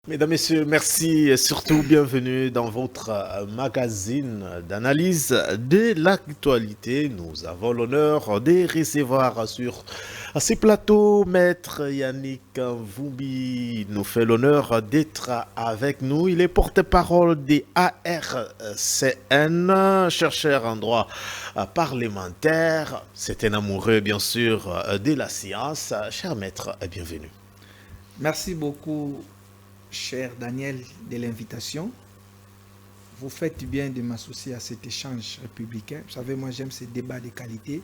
Mesdames, Messieurs, merci et surtout bienvenue dans votre magazine d'analyse de l'actualité. Nous avons l'honneur de recevoir sur ces plateaux Maître Yannick Vumbi. Nous fait l'honneur d'être avec nous. Il est porte-parole des ARCN, chercheur en droit parlementaire. C'est un amoureux, bien sûr, de la science. Cher Maître, bienvenue. Merci beaucoup, cher Daniel, de l'invitation. Vous faites bien de m'associer à cet échange républicain. Vous savez, moi j'aime ces débats de qualité.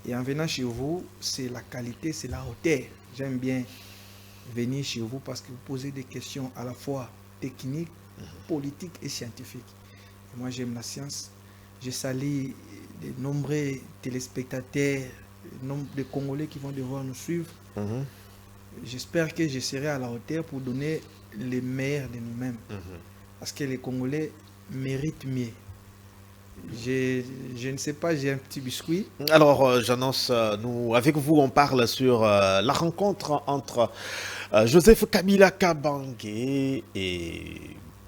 Et en venant chez vous, c'est la qualité, c'est la hauteur. J'aime bien venir chez vous parce que vous posez des questions à la fois techniques, politiques et scientifiques. Et moi j'aime la science. Je salue de nombreux téléspectateurs, le nombre de Congolais qui vont devoir nous suivre. J'espère que je serai à la hauteur pour donner le meilleur de nous-mêmes. Parce que les Congolais méritent mieux. Je ne sais pas, j'ai un petit biscuit. Alors, j'annonce, nous, avec vous, on parle sur la rencontre entre Joseph Kabila Kabange et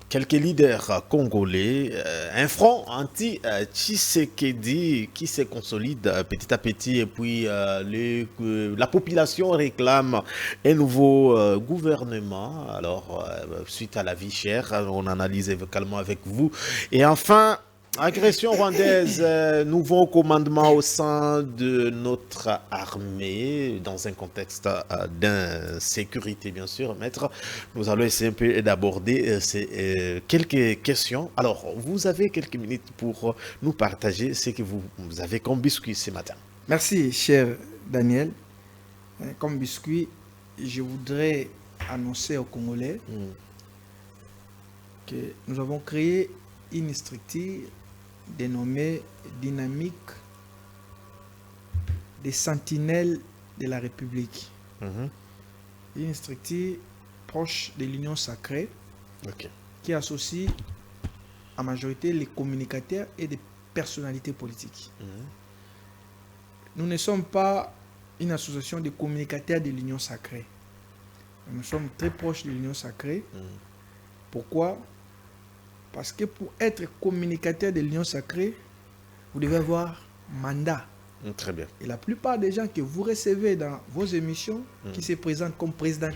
quelques leaders congolais, un front anti-Tshisekedi qui se consolide petit à petit, et puis la population réclame un nouveau gouvernement. Alors, suite à la vie chère, on analyse également avec vous. Et enfin, agression rwandaise, nouveau commandement au sein de notre armée, dans un contexte d'insécurité, bien sûr, maître. Nous allons essayer un peu d'aborder quelques questions. Alors, vous avez quelques minutes pour nous partager ce que vous avez comme biscuit ce matin. Merci, cher Daniel. Comme biscuit, je voudrais annoncer aux Congolais que nous avons créé une structure dénommée Dynamique des Sentinelles de la République. Une structure proche de l'Union sacrée qui associe en majorité les communicateurs et des personnalités politiques. Nous ne sommes pas une association de communicateurs de l'Union sacrée. Nous sommes très proches de l'Union sacrée. Pourquoi ? Parce que pour être communicateur de l'Union sacrée, vous devez avoir mandat. Très bien. Et la plupart des gens que vous recevez dans vos émissions, qui se présentent comme président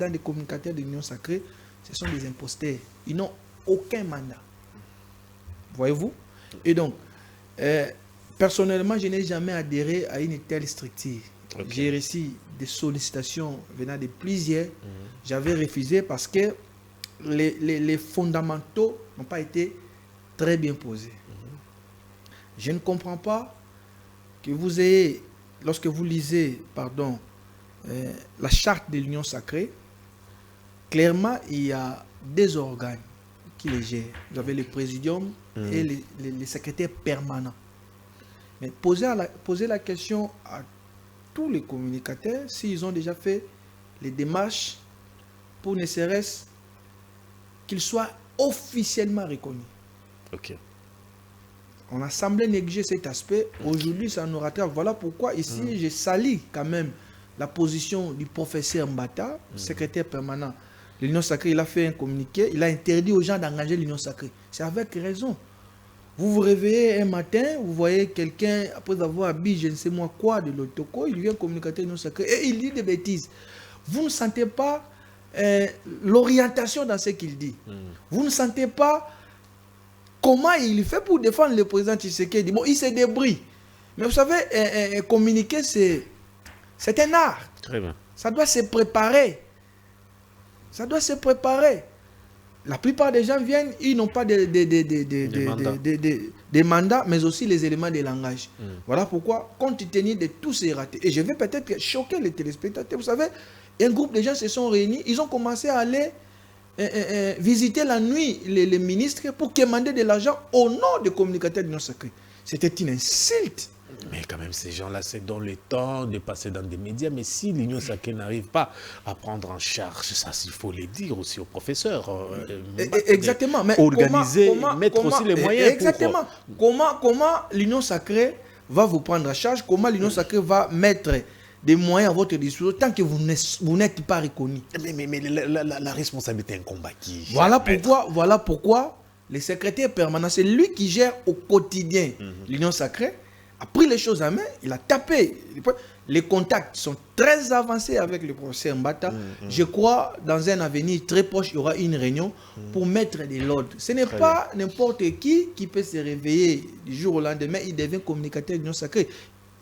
des communicateurs de l'Union sacrée, ce sont des imposteurs. Ils n'ont aucun mandat. Voyez-vous ? Et donc, personnellement, je n'ai jamais adhéré à une telle structure. J'ai reçu des sollicitations venant de plusieurs. J'avais refusé parce que les fondamentaux n'ont pas été très bien posés. Je ne comprends pas que vous ayez, lorsque vous lisez, la charte de l'Union sacrée, clairement, il y a des organes qui les gèrent. Vous avez le présidium et les secrétaires permanents. Mais posez la question à tous les communicateurs s'ils ont déjà fait les démarches pour ne serait-ce qu'ils soient officiellement reconnus. On a semblé négliger cet aspect. Aujourd'hui, ça nous rattrape. Voilà pourquoi ici, je salue quand même la position du professeur Mbata, secrétaire permanent de l'Union sacrée. Il a fait un communiqué. Il a interdit aux gens d'engager l'Union sacrée. C'est avec raison. Vous vous réveillez un matin, vous voyez quelqu'un, après avoir habillé je ne sais moi quoi de l'Otoko, il vient communicateur de l'Union sacrée et il dit des bêtises. Vous ne sentez pas l'orientation dans ce qu'il dit. Vous ne sentez pas comment il fait pour défendre le président Tshisekedi. Bon, il se débrouille. Mais vous savez, communiquer, c'est un art. Très bien. Ça doit se préparer. Ça doit se préparer. La plupart des gens viennent, ils n'ont pas des mandats, mais aussi les éléments de langage. Voilà pourquoi, compte tenu de tous ces ratés, et je vais peut-être choquer les téléspectateurs, vous savez, un groupe de gens se sont réunis, ils ont commencé à aller visiter la nuit les ministres pour demander de l'argent au nom des communicateurs de l'Union sacrée. C'était une insulte. Mais quand même, ces gens-là, c'est dans le temps de passer dans des médias. Mais si l'Union sacrée n'arrive pas à prendre en charge ça, il faut le dire aussi aux professeurs. Exactement. Mais organiser, mettre aussi les moyens. Exactement. Comment l'Union sacrée va vous prendre en charge? Comment l'Union sacrée va mettre des moyens à votre disposition tant que vous n'êtes pas reconnu. Mais la responsabilité est un combat qui... Voilà pourquoi le secrétaire permanent, c'est lui qui gère au quotidien l'Union sacrée, a pris les choses en main, il a tapé. Les contacts sont très avancés avec le professeur Mbata. Je crois dans un avenir très proche, il y aura une réunion pour mettre de l'ordre. Ce n'est pas n'importe qui peut se réveiller du jour au lendemain, il devient communicateur de l'Union sacrée.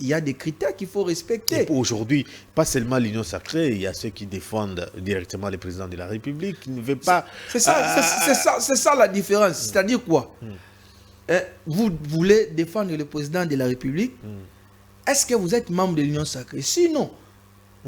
Il y a des critères qu'il faut respecter. Aujourd'hui, pas seulement l'Union sacrée, il y a ceux qui défendent directement le président de la République, qui ne veut pas... C'est ça la différence. C'est-à-dire quoi? Vous voulez défendre le président de la République, est-ce que vous êtes membre de l'Union sacrée? Sinon,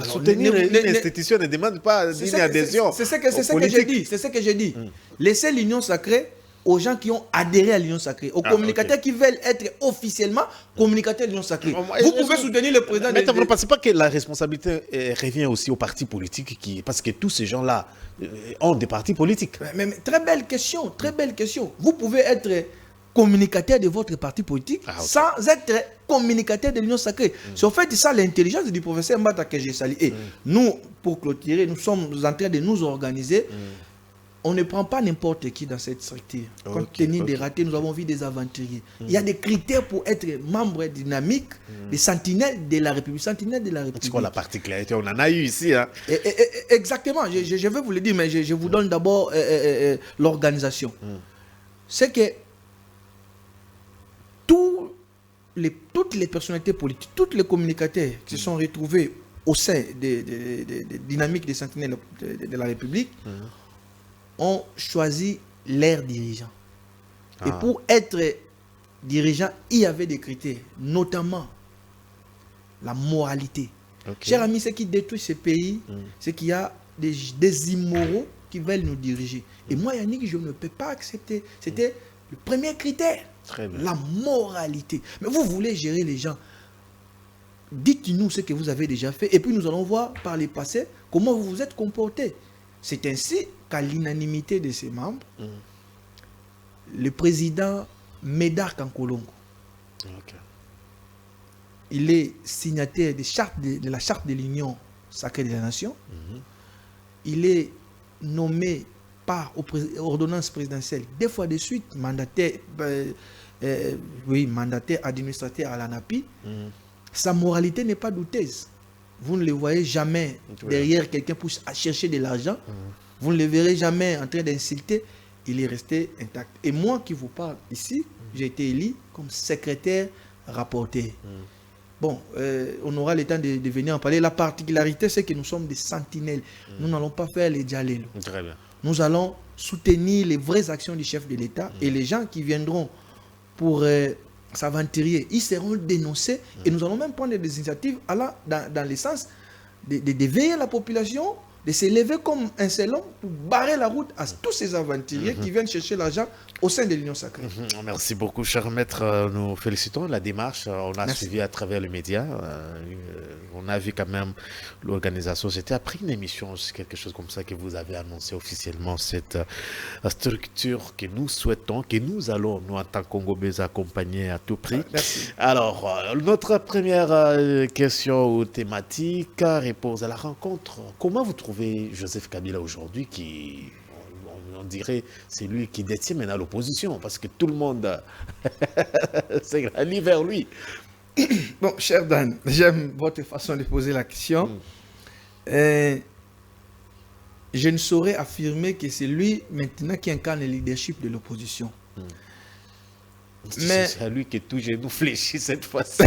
soutenir une institution ne demande pas une adhésion. C'est ce que j'ai dit. Laissez l'Union sacrée aux gens qui ont adhéré à l'Union sacrée, aux communicateurs qui veulent être officiellement communicateurs de l'Union sacrée. Vous pouvez soutenir le président. Mais vous ne pensez pas que la responsabilité revient aussi aux partis politiques parce que tous ces gens-là ont des partis politiques? Mais très belle question, Vous pouvez être communicateur de votre parti politique sans être communicateur de l'Union sacrée. C'est en fait ça l'intelligence du professeur Mbata que j'ai salué. Et nous, pour clôturer, nous sommes en train de nous organiser. On ne prend pas n'importe qui dans cette structure. Compte tenu des ratés, nous avons vu des aventuriers. Il y a des critères pour être membre dynamique des sentinelles de la République. C'est quoi la particularité? On en a eu ici. Hein? Exactement. Je vais vous le dire, mais je vous donne d'abord l'organisation. C'est que toutes les personnalités politiques, tous les communicateurs qui se sont retrouvés au sein des dynamiques des sentinelles de la République ont choisi leurs dirigeants. Et pour être dirigeant, il y avait des critères, notamment la moralité. Chers amis, ce qui détruit ce pays, c'est qu'il y a des immoraux qui veulent nous diriger. Et moi, Yannick, je ne peux pas accepter. C'était le premier critère. La moralité. Mais vous voulez gérer les gens. Dites-nous ce que vous avez déjà fait et puis nous allons voir par le passé comment vous vous êtes comporté. C'est ainsi qu'à l'unanimité de ses membres, le président Médard Kankolongo, il est signataire de la charte de l'Union sacrée des Nations. Il est nommé par ordonnance présidentielle 2 fois de suite mandataire administrateur à l'ANAPI. Sa moralité n'est pas douteuse. Vous ne le voyez jamais derrière quelqu'un pour chercher de l'argent. Vous ne le verrez jamais en train d'insulter. Il est resté intact. Et moi qui vous parle ici, j'ai été élu comme secrétaire rapporteur. Bon, on aura le temps de venir en parler. La particularité, c'est que nous sommes des sentinelles. Nous n'allons pas faire les djalelo. Très bien. Nous allons soutenir les vraies actions du chef de l'État et les gens qui viendront pour s'aventurer, ils seront dénoncés et nous allons même prendre des initiatives dans le sens de veiller la population, de s'élever comme un seul homme pour barrer la route à tous ces aventuriers qui viennent chercher l'argent au sein de l'Union sacrée. Merci beaucoup, cher maître. Nous félicitons la démarche. On a suivi à travers les médias. On a vu quand même l'organisation. C'était après une émission, quelque chose comme ça, que vous avez annoncé officiellement cette structure que nous souhaitons, que nous allons, nous en tant que Congolais, accompagner à tout prix. Merci. Alors, notre première question ou thématique repose à la rencontre. Comment vous trouvez Joseph Kabila aujourd'hui qui, on dirait, c'est lui qui détient maintenant l'opposition parce que tout le monde s'est rallié vers lui. Bon, cher Dan, j'aime votre façon de poser la question. Je ne saurais affirmer que c'est lui maintenant qui incarne le leadership de l'opposition. Mais c'est à lui que tout genou fléchit cette fois-ci.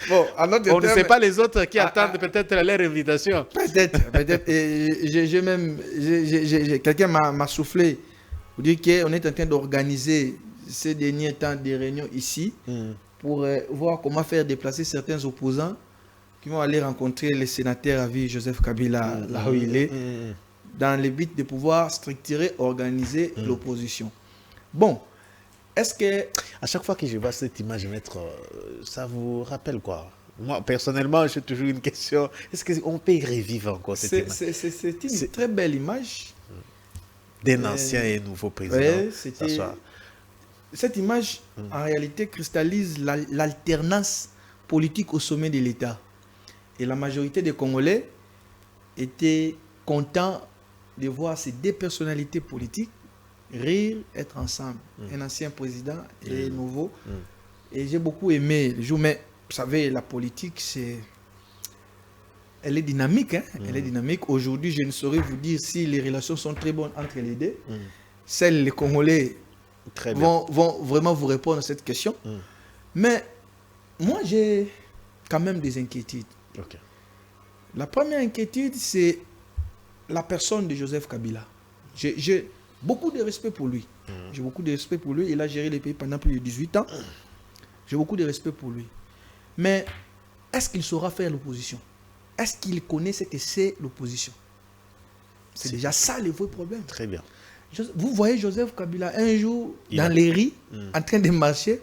Bon, on ne sait pas les autres qui attendent peut-être leur invitation. Peut-être. Quelqu'un m'a soufflé pour dire qu'on est en train d'organiser ces derniers temps des réunions ici pour voir comment faire déplacer certains opposants qui vont aller rencontrer le sénateur à vie Joseph Kabila là où il est, dans le but de pouvoir structurer, organiser l'opposition. Bon. Est-ce que... À chaque fois que je vois cette image, maître, ça vous rappelle quoi? Moi, personnellement, j'ai toujours une question. Est-ce qu'on peut y revivre encore cette image? C'est une très belle image. D'un ancien et nouveau président. Ouais, cette image, en réalité, cristallise l'alternance politique au sommet de l'État. Et la majorité des Congolais étaient contents de voir ces deux personnalités politiques rire, être ensemble. Un ancien président et nouveau. Et j'ai beaucoup aimé le jour. Mais vous savez, la politique, elle est dynamique. Hein? Elle est dynamique. Aujourd'hui, je ne saurais vous dire si les relations sont très bonnes entre les deux. Celles, les Congolais vont vraiment vous répondre à cette question. Mais moi, j'ai quand même des inquiétudes. Okay. La première inquiétude, c'est la personne de Joseph Kabila. J'ai beaucoup de respect pour lui. J'ai beaucoup de respect pour lui. Il a géré le pays pendant plus de 18 ans. J'ai beaucoup de respect pour lui. Mais est-ce qu'il saura faire l'opposition? Est-ce qu'il connaît ce que c'est l'opposition? C'est déjà ça le vrai problème. Très bien. Vous voyez Joseph Kabila un jour dans les rues, en train de marcher,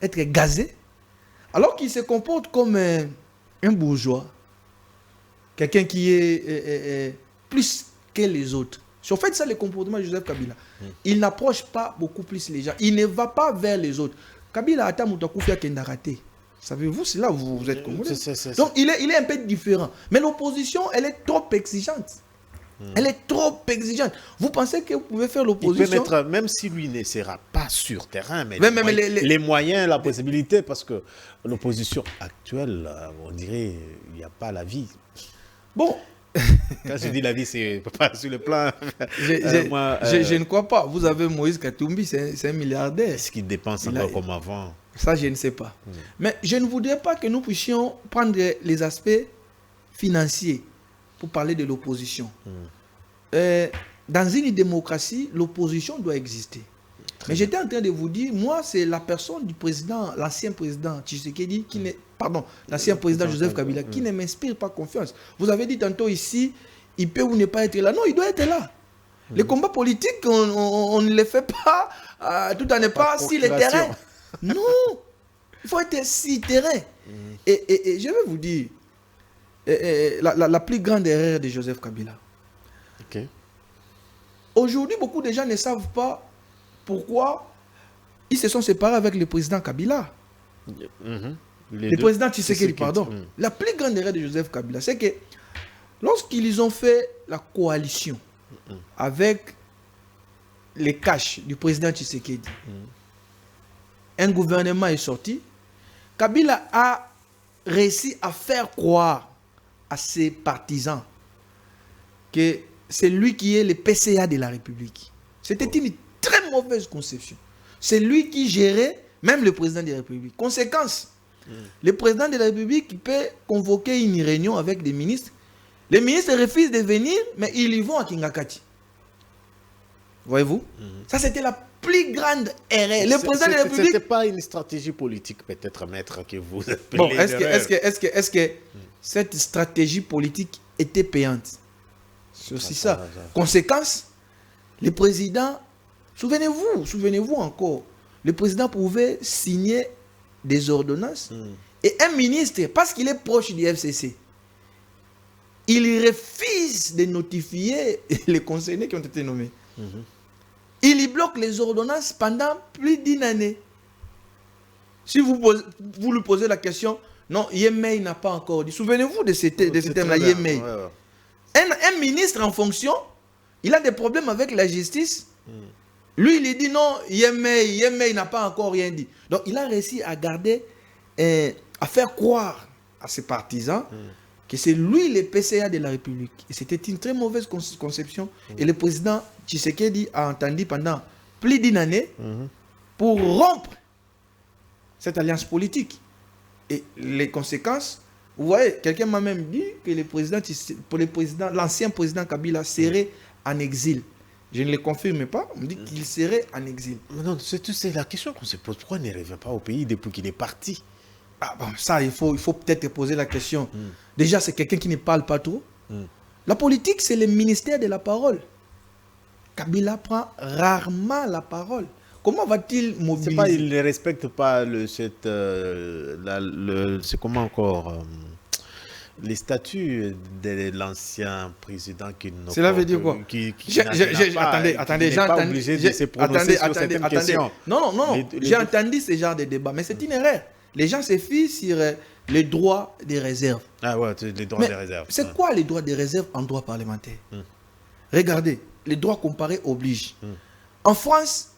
être gazé, alors qu'il se comporte comme un bourgeois, quelqu'un qui est plus que les autres. En fait, ça le comportement de Joseph Kabila. Il n'approche pas beaucoup plus les gens. Il ne va pas vers les autres. Kabila a Moutakoufia Kendarate. Savez-vous, c'est là où vous êtes congolais. Donc, il est un peu différent. Mais l'opposition, elle est trop exigeante. Elle est trop exigeante. Vous pensez que vous pouvez faire l'opposition? Il peut mettre, même si lui ne sera pas sur terrain, mais les moyens, la possibilité, parce que l'opposition actuelle, on dirait, il n'y a pas la vie. Bon. Quand je dis la vie, c'est pas sur le plan. Je ne crois pas. Vous avez Moïse Katumbi, c'est un milliardaire. Est-ce qu'il dépense encore comme avant? Ça, je ne sais pas. Mais je ne voudrais pas que nous puissions prendre les aspects financiers pour parler de l'opposition. Dans une démocratie, l'opposition doit exister. Mais j'étais en train de vous dire, moi, c'est la personne du président, l'ancien président Tshisekedi, l'ancien président Joseph Kabila, qui ne m'inspire pas confiance. Vous avez dit tantôt ici, il peut ou ne pas être là. Non, il doit être là. Les combats politiques, on ne les fait pas tout en pas sur le terrain. Non, il faut être sur le terrain. Et je vais vous dire, la plus grande erreur de Joseph Kabila. Okay. Aujourd'hui, beaucoup de gens ne savent pas pourquoi ils se sont séparés avec le président Kabila. Le président Tshisekedi, pardon. La plus grande erreur de Joseph Kabila, c'est que lorsqu'ils ont fait la coalition avec les caches du président Tshisekedi, un gouvernement est sorti. Kabila a réussi à faire croire à ses partisans que c'est lui qui est le PCA de la République. C'était une très mauvaise conception. C'est lui qui gérait même le président de la République. Conséquence, le président de la République peut convoquer une réunion avec des ministres. Les ministres refusent de venir, mais ils y vont à Kingakati. Voyez-vous? Ça, c'était la plus grande erreur. Le président de la République... C'était pas une stratégie politique, peut-être, maître, que vous appelez. Bon, est-ce que cette stratégie politique était payante? C'est aussi ça. Conséquence, le président... Souvenez-vous encore, le président pouvait signer des ordonnances et un ministre, parce qu'il est proche du FCC, il refuse de notifier les concernés qui ont été nommés. Il y bloque les ordonnances pendant plus d'une année. Si vous lui posez la question, non, Yemei n'a pas encore dit. Souvenez-vous de ce thème-là, Yemei. Un ministre en fonction, il a des problèmes avec la justice. Lui, il dit non, Yemei n'a pas encore rien dit. Donc, il a réussi à garder, à faire croire à ses partisans que c'est lui le PCA de la République. Et c'était une très mauvaise conception. Et le président Tshisekedi a entendu pendant plus d'une année pour rompre cette alliance politique. Et les conséquences, vous voyez, quelqu'un m'a même dit que l'ancien président Kabila serait en exil. Je ne le confirme pas, on me dit qu'il serait en exil. Non, c'est la question qu'on se pose. Pourquoi il ne revient pas au pays depuis qu'il est parti? Ah bon, ça, il faut peut-être poser la question. Déjà, c'est quelqu'un qui ne parle pas trop. La politique, c'est le ministère de la parole. Kabila prend rarement la parole. Comment va-t-il mobiliser? C'est pas, il ne respecte pas c'est comment encore les statuts de l'ancien président qui n'ont Cela veut dire quoi? Attendez, j'ai entendu. Non, j'ai entendu ce genre de débat, mais c'est une erreur. Les gens se fient sur les droits des réserves. Ah ouais, les droits des réserves. C'est quoi les droits des réserves en droit parlementaire? Regardez, les droits comparés obligent. En France,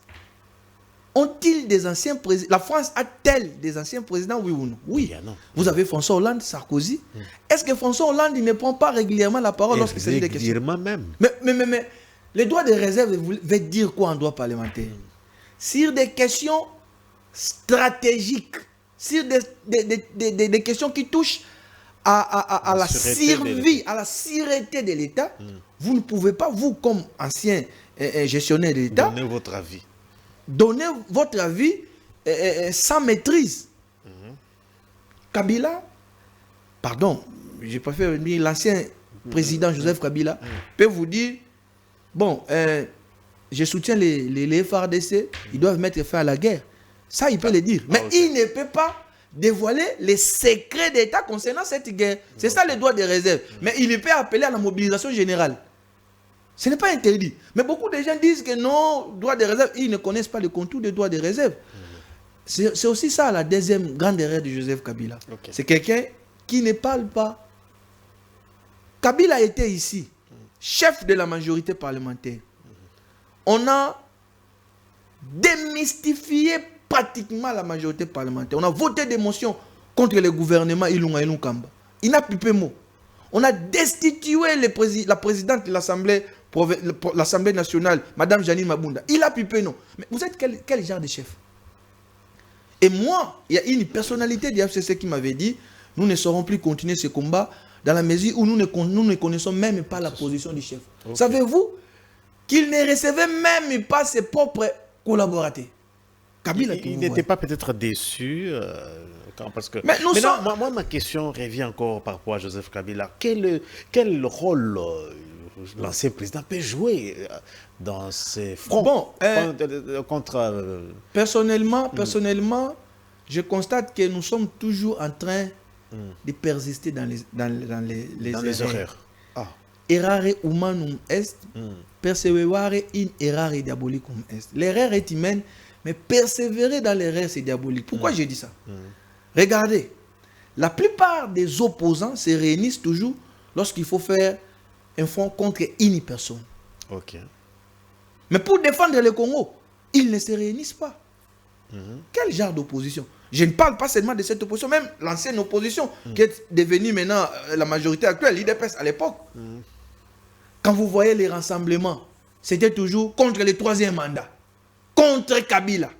ont-ils des anciens présidents? La France a-t-elle des anciens présidents, oui ou non? Oui. Non. Vous avez François Hollande, Sarkozy. Est-ce que François Hollande il ne prend pas régulièrement la parole lorsqu'il s'agit des questions? Régulièrement même. Mais les droits des réserves veulent dire quoi en droit parlementaire? Sur des questions stratégiques, sur des questions qui touchent à la survie, à la sûreté de l'État, vous ne pouvez pas, vous comme ancien gestionnaire de l'État, donner votre avis. Donner votre avis sans maîtrise. Kabila, pardon, je préfère dire l'ancien président Joseph Kabila, peut vous dire, bon, je soutiens les FARDC, ils doivent mettre fin à la guerre. Ça, il peut le dire. Mais il ne peut pas dévoiler les secrets d'État concernant cette guerre. C'est ça le droit de réserve. Mais il peut appeler à la mobilisation générale. Ce n'est pas interdit. Mais beaucoup de gens disent que non, droit de réserve, ils ne connaissent pas le contour des droits de réserve. C'est aussi ça la deuxième grande erreur de Joseph Kabila. C'est quelqu'un qui ne parle pas. Kabila était ici, chef de la majorité parlementaire. On a démystifié pratiquement la majorité parlementaire. On a voté des motions contre le gouvernement Ilunga Ilunkamba. Il n'a plus peu mot. On a destitué la présidente de l'Assemblée nationale, Mme Janine Mabunda. Il a plus peu non. Mais vous êtes quel genre de chef? Et moi, il y a une personnalité du FCC qui m'avait dit, nous ne saurons plus continuer ce combat dans la mesure où nous ne connaissons même pas la position du chef. Savez-vous qu'il ne recevait même pas ses propres collaborateurs? Kabila, il n'était pas peut-être déçu parce que... Mais moi, ma question revient encore par rapport à Joseph Kabila. Quel rôle l'ancien président peut jouer dans ces fronts contre... Personnellement, je constate que nous sommes toujours en train de persister dans les erreurs. Errare humanum est, perseverare in errare diabolicum est. L'erreur est humaine, mais persévérer dans l'erreur, c'est diabolique. Pourquoi j'ai dit ça? Regardez, la plupart des opposants se réunissent toujours lorsqu'il faut faire un front contre une personne. Mais pour défendre le Congo, ils ne se réunissent pas. Quel genre d'opposition? Je ne parle pas seulement de cette opposition, même l'ancienne opposition qui est devenue maintenant la majorité actuelle, l'IDPS à l'époque. Quand vous voyez les rassemblements, c'était toujours contre le troisième mandat, contre Kabila.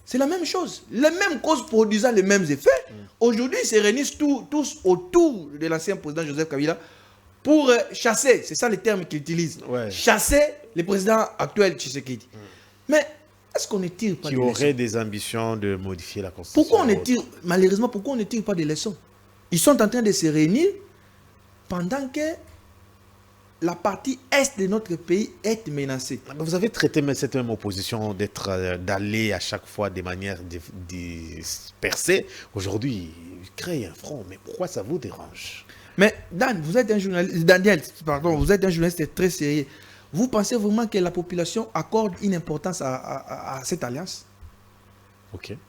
C'est la même chose. Les mêmes causes produisant les mêmes effets. Aujourd'hui, ils se réunissent tous autour de l'ancien président Joseph Kabila pour chasser, c'est ça le terme qu'il utilise, chasser le président actuel Tshisekedi. Mais est-ce qu'on ne tire pas des leçons? Qui aurait des ambitions de modifier la Constitution. Pourquoi on ne tire, malheureusement, pourquoi on ne tire pas des leçons? Ils sont en train de se réunir pendant que la partie est de notre pays est menacée. Vous avez traité cette même opposition d'aller à chaque fois de manière dispersée. Aujourd'hui, créer un front. Mais pourquoi ça vous dérange? Mais Dan, vous êtes un journaliste, Daniel, pardon, vous êtes un journaliste très sérieux. Vous pensez vraiment que la population accorde une importance à cette alliance?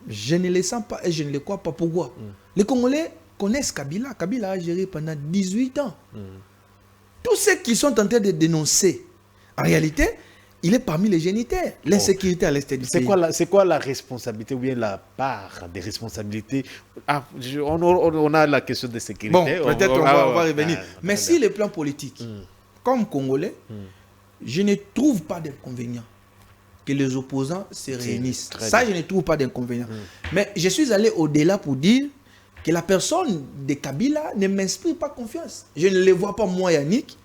Je ne le sens pas et je ne le crois pas. Pourquoi? Les Congolais connaissent Kabila. Kabila a géré pendant 18 ans. Tous ceux qui sont en train de dénoncer, en réalité, il est parmi les géniteurs. L'insécurité à l'est du pays. C'est quoi la responsabilité ou bien la part des responsabilités? On a la question de sécurité. Bon, peut-être on va revenir. Mais si le plan politique, comme Congolais, je ne trouve pas d'inconvénient que les opposants se réunissent. Ça, je ne trouve pas d'inconvénient. Mais je suis allé au-delà pour dire que la personne de Kabila ne m'inspire pas confiance. Je ne le vois pas, moi, Yannick,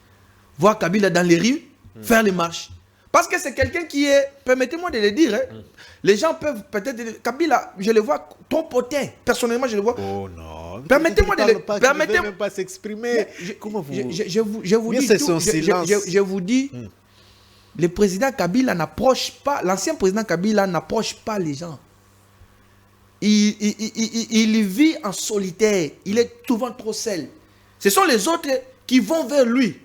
voir Kabila dans les rues, faire les marches. Parce que c'est quelqu'un qui est, permettez-moi de le dire, les gens peuvent peut-être, Kabila, je le vois trop potin. Personnellement, je le vois. Oh non. Permettez-moi de le dire. Permettez-moi même pas s'exprimer. Comment vous... Je vous dis, je vous dis, le président Kabila n'approche pas, l'ancien président Kabila n'approche pas les gens. Il vit en solitaire. Il est souvent trop seul. Ce sont les autres qui vont vers lui.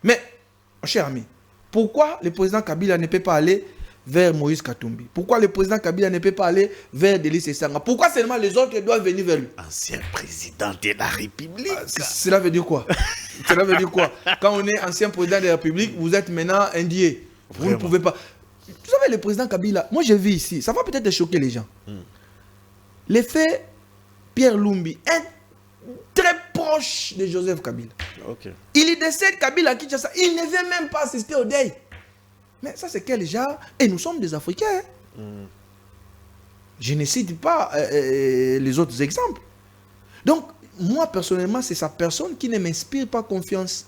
Mais, mon cher ami, pourquoi le président Kabila ne peut pas aller vers Moïse Katumbi? Pourquoi le président Kabila ne peut pas aller vers Delis Esanga? Pourquoi seulement les autres doivent venir vers lui? Ancien président de la République. Cela veut dire quoi? Cela veut dire quoi? Quand on est ancien président de la République, vous êtes maintenant indié. Vous ne pouvez pas. Vous savez, le président Kabila, moi je vis ici, ça va peut-être choquer les gens. L'effet Pierre Lumbi est très proche de Joseph Kabila. Okay. Il y décède Kabila à Kinshasa, il ne veut même pas assister au deuil. Mais ça c'est quel genre? Et nous sommes des Africains. Je ne cite pas les autres exemples. Donc, moi personnellement, c'est sa personne qui ne m'inspire pas confiance.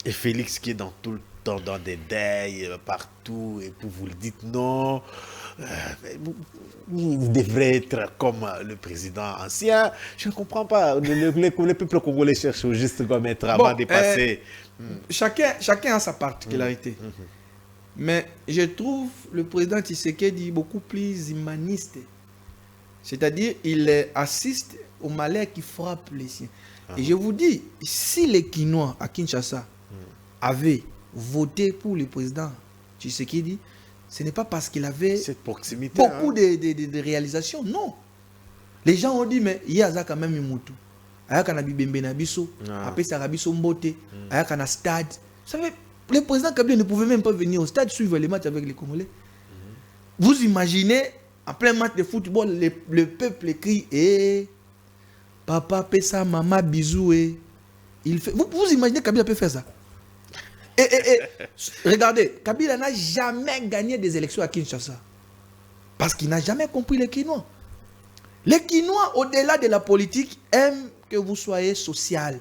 Et Félix qui est dans tout le temps dans des deuils partout, et puis vous le dites non, il devrait être comme le président ancien. Je ne comprends pas. Le peuple congolais cherche au juste comme être avant de passer. Chacun a sa particularité. Mais je trouve le président Tshisekedi beaucoup plus humaniste. C'est-à-dire, il assiste au malheur qui frappe les siens. Et je vous dis, si les Kinois à Kinshasa avaient voté pour le président Tshisekedi, ce n'est pas parce qu'il avait cette proximité, beaucoup de réalisations. Non. Les gens ont dit, mais il y a quand même un moutou. Il y a un bibembe na biso, après ça rabiso mbote, il y a un stade. Vous savez, le président Kabila ne pouvait même pas venir au stade suivre les matchs avec les Congolais. Vous imaginez, en plein match de football, le peuple crie papa, pesa, maman, bisous. Il fait... vous imaginez Kabila peut faire ça? Regardez, Kabila n'a jamais gagné des élections à Kinshasa. Parce qu'il n'a jamais compris les Kinois. Les Kinois, au-delà de la politique, aiment que vous soyez sociable.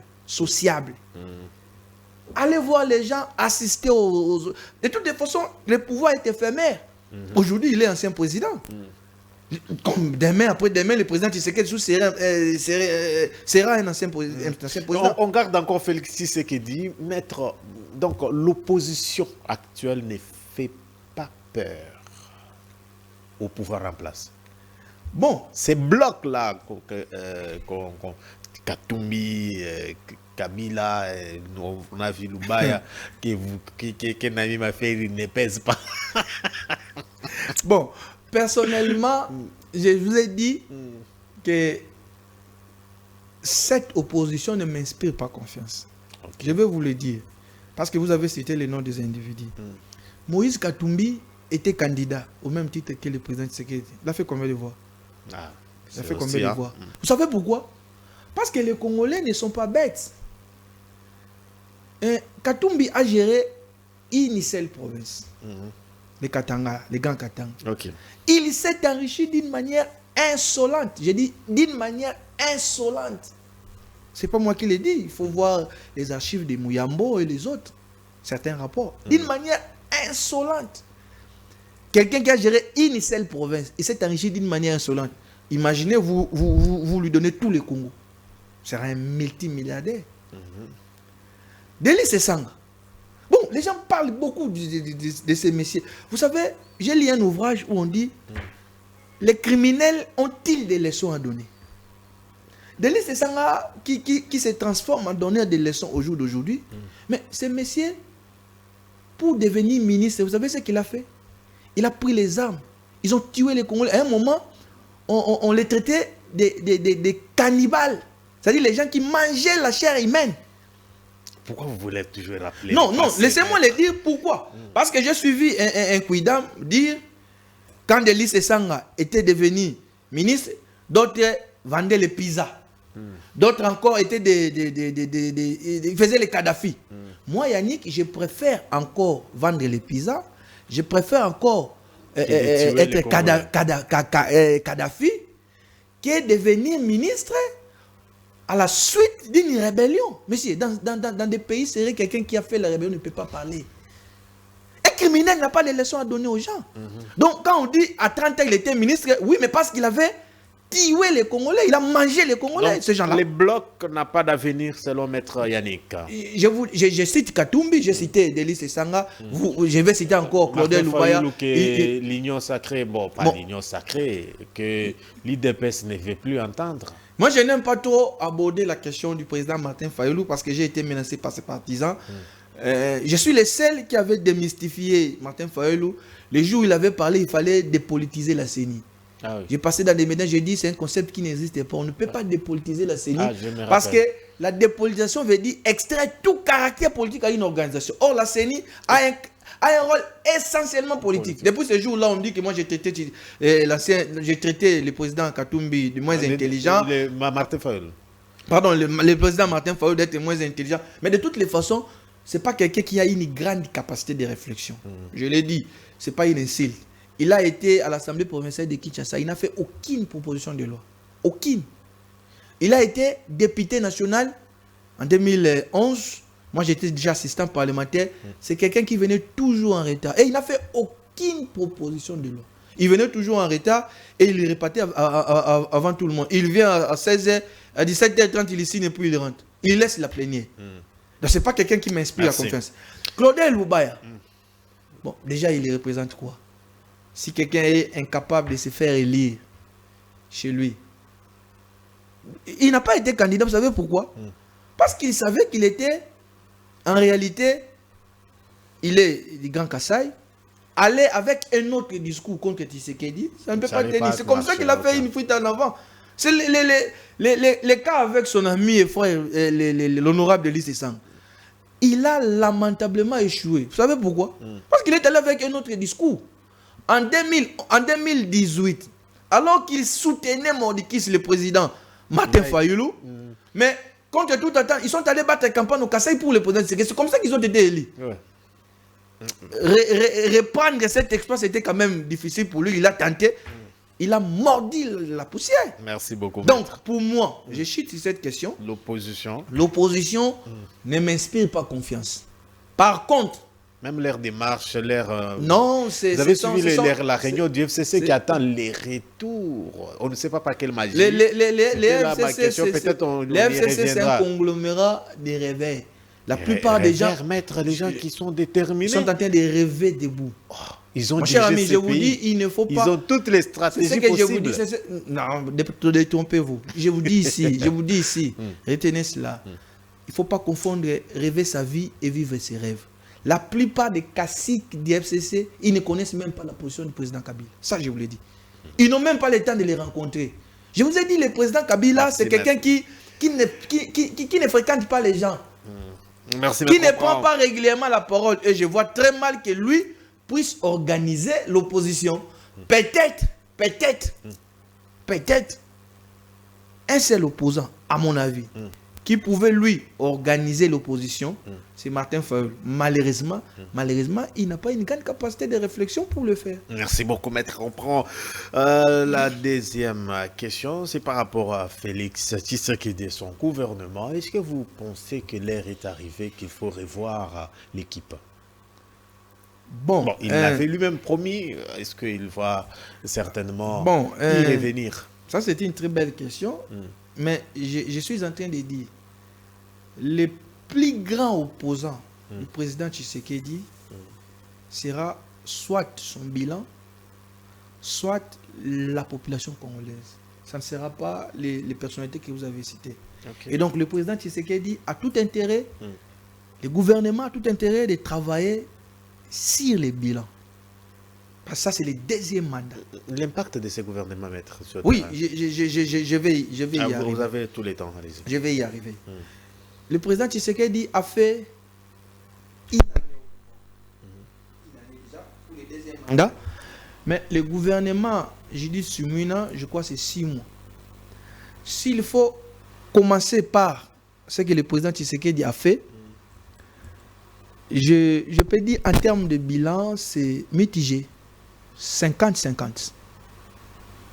Allez voir les gens, assister aux... De toutes les façons, le pouvoir est éphémère. Aujourd'hui, il est ancien président. Comme demain, après-demain, le président Tshisekedi sera un ancien président. On garde encore Félix Tshisekedi, maître. Donc, l'opposition actuelle ne fait pas peur au pouvoir en place. Bon, ces blocs-là, Katumbi, Kabila, on a vu Lubaya, que Nami m'a fait, il ne pèse pas. Bon, personnellement, je vous ai dit que cette opposition ne m'inspire pas confiance. Okay. Je vais vous le dire. Parce que vous avez cité les noms des individus. Moïse Katumbi était candidat au même titre que le président Tshisekedi. Il a fait combien de voix? Il a fait combien de voix? Vous savez pourquoi? Parce que les Congolais ne sont pas bêtes. Katumbi a géré une seule province. Les Katanga, les grands Katanga. Okay. Il s'est enrichi d'une manière insolente. J'ai dit d'une manière insolente. C'est pas moi qui l'ai dit. Il faut voir les archives de Mouyambo et les autres. Certains rapports. D'une manière insolente. Quelqu'un qui a géré une seule province, il s'est enrichi d'une manière insolente. Imaginez, vous lui donnez tous les Congo. C'est un multimilliardaire. Delis Esanga. Bon, les gens parlent beaucoup de ces messieurs. Vous savez, j'ai lu un ouvrage où on dit les criminels ont-ils des leçons à donner? Delis Esanga qui se transforme en donneur des leçons au jour d'aujourd'hui. Mais ces messieurs, pour devenir ministre, vous savez ce qu'il a fait? Il a pris les armes. Ils ont tué les Congolais. À un moment, on les traitait des cannibales. C'est-à-dire les gens qui mangeaient la chair humaine. Pourquoi vous voulez toujours rappeler? Non, laissez-moi le dire pourquoi. Parce que j'ai suivi un Kouidam dire, quand Delis Esanga était devenu ministre, d'autres vendaient les pizzas. D'autres encore étaient ils faisaient les Kadhafi. Moi, Yannick, je préfère encore vendre les pizzas. Je préfère encore être Kadhafi que devenir ministre à la suite d'une rébellion. Monsieur, dans des pays sérieux, quelqu'un qui a fait la rébellion ne peut pas parler. Un criminel n'a pas les leçons à donner aux gens. Donc, quand on dit à 30 ans, il était ministre, oui, mais parce qu'il avait tué les Congolais, il a mangé les Congolais, donc, ces gens-là. Les blocs n'ont pas d'avenir selon Maître Yannick. Je cite Katumbi, j'ai cité Delis Esanga, je vais citer encore Claudel Lubaya. L'union sacrée, pas l'union sacrée, que l'IDPS ne veut plus entendre. Moi, je n'aime pas trop aborder la question du président Martin Fayulu parce que j'ai été menacé par ses partisans. Je suis le seul qui avait démystifié Martin Fayulu. Le jour où il avait parlé, il fallait dépolitiser la CENI. Ah oui. J'ai passé dans des médias, j'ai dit c'est un concept qui n'existe pas. On ne peut pas dépolitiser la CENI parce que la dépolitisation veut dire extraire tout caractère politique à une organisation. Or, la CENI a un rôle essentiellement politique. Depuis ce jour-là, on me dit que moi j'ai traité le président Katumbi de moins intelligent. Martin Fayulu. Pardon, le président Martin Fayulu d'être moins intelligent. Mais de toutes les façons, ce n'est pas quelqu'un qui a une grande capacité de réflexion. Je l'ai dit, ce n'est pas une insulte. Il a été à l'Assemblée provinciale de Kinshasa. Il n'a fait aucune proposition de loi. Aucune. Il a été député national en 2011. Moi, j'étais déjà assistant parlementaire. C'est quelqu'un qui venait toujours en retard. Et il n'a fait aucune proposition de loi. Il venait toujours en retard et il répétait avant tout le monde. Il vient à 16h, à 17h30, il signe et puis il rentre. Il laisse la plénière. Donc, ce n'est pas quelqu'un qui m'inspire la confiance. Claudel Loubaya. Bon, déjà, il représente quoi? Si quelqu'un est incapable de se faire élire chez lui, il n'a pas été candidat, vous savez pourquoi? Parce qu'il savait qu'il était, en réalité, il est du Grand Kassai, aller avec un autre discours contre Tshisekedi, ça ne peut pas tenir. C'est comme ça qu'il a fait une fuite en avant. C'est les cas avec son ami et frère, l'honorable Delis Essang. Il a lamentablement échoué. Vous savez pourquoi? Parce qu'il est allé avec un autre discours. En 2018, alors qu'il soutenait Mordikis, le président Martin Fayulu, mais contre tout attente, ils sont allés battre campagne au Kassai pour le président. C'est comme ça qu'ils ont été élus. Reprendre cet exploit, c'était quand même difficile pour lui. Il a tenté. Il a mordu la poussière. Merci beaucoup. Donc, pour moi, je chute sur cette question. L'opposition ne m'inspire pas confiance. Par contre, même leur démarche, non, c'est... Vous avez suivi la réunion du FCC qui attend les retours. On ne sait pas par quelle magie. Les FCC, c'est un conglomérat de réveils. La plupart des gens... Mettre les gens qui sont déterminés. Ils sont en train de rêver debout. Ils ont Mon cher ami, je vous dis, il ne faut pas... Ils ont toutes les stratégies possibles. Non, détrompez-vous. Je vous dis ici, retenez cela. Il ne faut pas confondre rêver sa vie et vivre ses rêves. La plupart des caciques du FCC, ils ne connaissent même pas la position du président Kabila. Ça, je vous l'ai dit. Ils n'ont même pas le temps de les rencontrer. Je vous ai dit, le président Kabila, c'est quelqu'un qui ne fréquente pas les gens. Merci, qui ne prend pas régulièrement la parole. Et je vois très mal que lui puisse organiser l'opposition. Peut-être, un seul opposant, à mon avis, qui pouvait lui organiser l'opposition, c'est Martin Fayulu. Malheureusement, il n'a pas une grande capacité de réflexion pour le faire. Merci beaucoup, maître. On prend la deuxième question, c'est par rapport à Félix Tshisekedi et son gouvernement. Est-ce que vous pensez que l'heure est arrivée, qu'il faut revoir l'équipe? Bon, il l'avait lui-même promis. Est-ce qu'il va certainement y revenir? Ça, c'était une très belle question. Mais je suis en train de dire, le plus grand opposant du président Tshisekedi sera soit son bilan, soit la population congolaise. Ça ne sera pas les personnalités que vous avez citées. Okay. Et donc le président Tshisekedi a tout intérêt, le gouvernement a tout intérêt de travailler sur les bilans. Parce que ça, c'est le deuxième mandat. L'impact de ce gouvernement, maître? Oui, je vais y arriver. Vous avez tout le temps, allez-y. Je vais y arriver. Le président Tshisekedi a fait une année déjà pour le deuxième mandat. Mais le gouvernement, Judith Suminwa, je crois que c'est 6 mois. S'il faut commencer par ce que le président Tshisekedi a fait, je peux dire en termes de bilan, c'est mitigé. 50-50.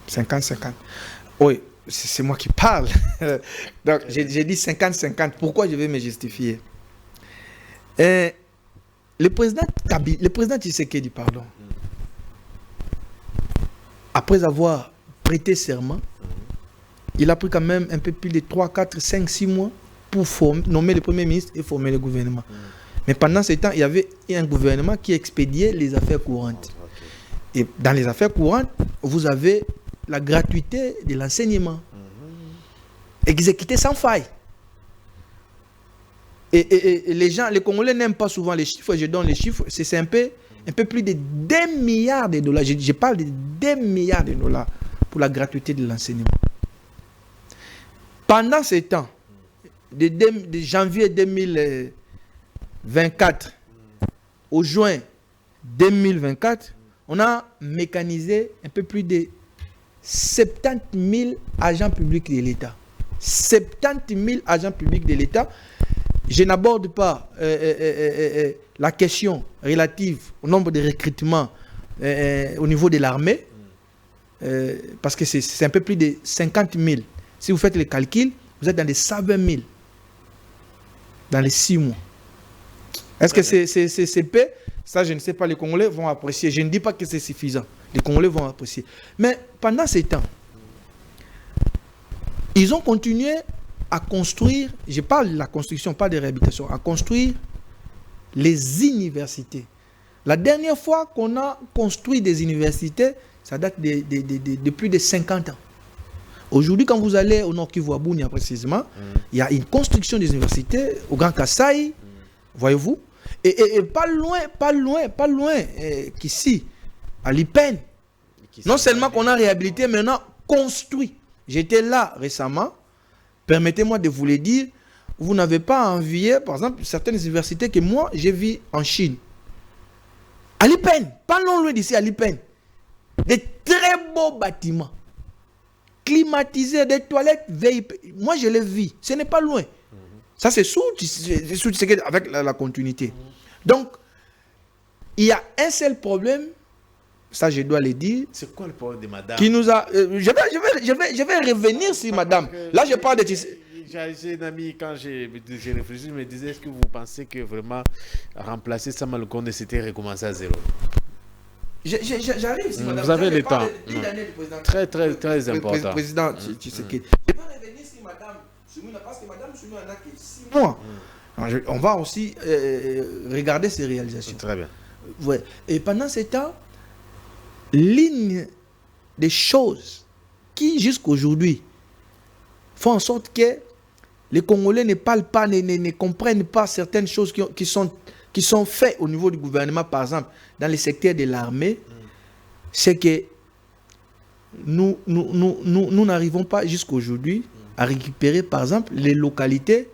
50-50. Oui, c'est moi qui parle. Donc, j'ai dit 50-50. Pourquoi je vais me justifier? Le président Tshisekedi, pardon, après avoir prêté serment, il a pris quand même un peu plus de 3, 4, 5, 6 mois pour nommer le Premier ministre et former le gouvernement. Mais pendant ce temps, il y avait un gouvernement qui expédiait les affaires courantes. Et dans les affaires courantes, vous avez la gratuité de l'enseignement. Exécuté sans faille. Et les gens, les Congolais n'aiment pas souvent les chiffres. Je donne les chiffres. C'est un peu plus de 2 milliards de dollars. Je parle de 2 milliards de dollars pour la gratuité de l'enseignement. Pendant ce temps, de janvier 2024 au juin 2024, on a mécanisé un peu plus de 70 000 agents publics de l'État. 70 000 agents publics de l'État. Je n'aborde pas la question relative au nombre de recrutements au niveau de l'armée, parce que c'est un peu plus de 50 000. Si vous faites les calculs, vous êtes dans les 120 000 dans les 6 mois. Est-ce que c'est peu? Ça, je ne sais pas, les Congolais vont apprécier. Je ne dis pas que c'est suffisant. Les Congolais vont apprécier. Mais pendant ces temps, ils ont continué à construire, je parle de la construction, pas de réhabilitation, à construire les universités. La dernière fois qu'on a construit des universités, ça date de plus de 50 ans. Aujourd'hui, quand vous allez au Nord Kivu, à Bunia précisément, il y a une construction des universités au Grand Kasaï, voyez-vous, et pas loin qu'ici, à Lipen. Non seulement qu'on a réhabilité, mais on a construit. J'étais là récemment. Permettez-moi de vous le dire, vous n'avez pas envié, par exemple, certaines universités que moi, j'ai vues en Chine. À Lipen, pas loin d'ici, à Lipen. Des très beaux bâtiments. Climatisés, des toilettes VIP. Moi, je les vis. Ce n'est pas loin. Ça, c'est avec la continuité. Donc, il y a un seul problème, ça je dois le dire. C'est quoi le problème de madame? Qui nous a, je vais revenir sur madame. Là, je parle de... J'ai un ami, quand j'ai réfléchi, je me disais, est-ce que vous pensez que vraiment remplacer Samuel Konde, c'était recommencer à zéro? J'arrive ici, madame. Vous avez le temps. Très, très, très important. Président Tshisekedi. Je vais revenir sur madame Soumina, parce que madame Soumina n'a que 6 mois. On va aussi regarder ses réalisations. Très bien. Ouais. Et pendant ce temps, l'une des choses qui, jusqu'à aujourd'hui, font en sorte que les Congolais ne parlent pas, ne comprennent pas certaines choses qui sont faites au niveau du gouvernement, par exemple, dans les secteurs de l'armée, c'est que nous n'arrivons pas jusqu'à aujourd'hui à récupérer, par exemple, les localités.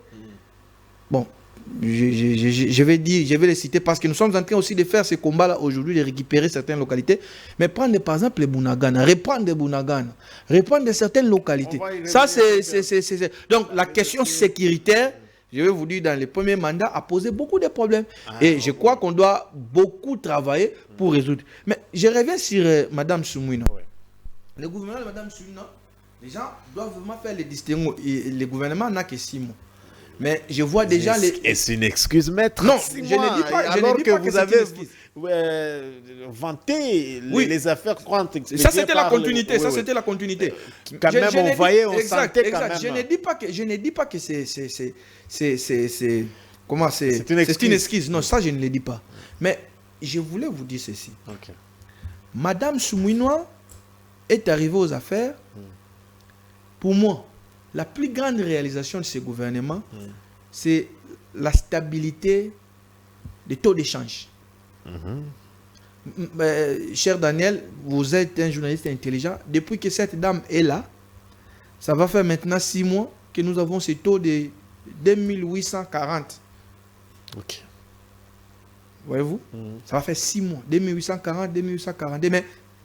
Bon, je vais les citer parce que nous sommes en train aussi de faire ce combat-là aujourd'hui, de récupérer certaines localités. Mais prendre par exemple les Bunagana, reprendre des Bunagana, reprendre certaines localités. Ça, c'est... Donc la question sécuritaire, je vais vous dire, dans les premiers mandats, a posé beaucoup de problèmes. Et je crois qu'on doit beaucoup travailler pour résoudre. Mais je reviens sur Mme Soumina. Le gouvernement de Mme Soumina, les gens doivent vraiment faire les distinguos. Le gouvernement n'a que 6 mois. Mais je vois déjà les... Est-ce une excuse, maître? Non, je ne dis pas, alors que vous avez vanté les affaires courantes. Ça, c'était la continuité. Ça, c'était la continuité. Quand même, on voyait, on sentait quand même. Je ne dis pas que c'est... Comment c'est une excuse. Non, ça, je ne le dis pas. Mais je voulais vous dire ceci. Madame Souminois est arrivée aux affaires. Pour moi, la plus grande réalisation de ce gouvernement, c'est la stabilité des taux d'échange. Cher Daniel, vous êtes un journaliste intelligent. Depuis que cette dame est là, ça va faire maintenant 6 mois que nous avons ce taux de 2840. Ok. Voyez-vous? Ça va faire 6 mois. 2840, 2842. Mais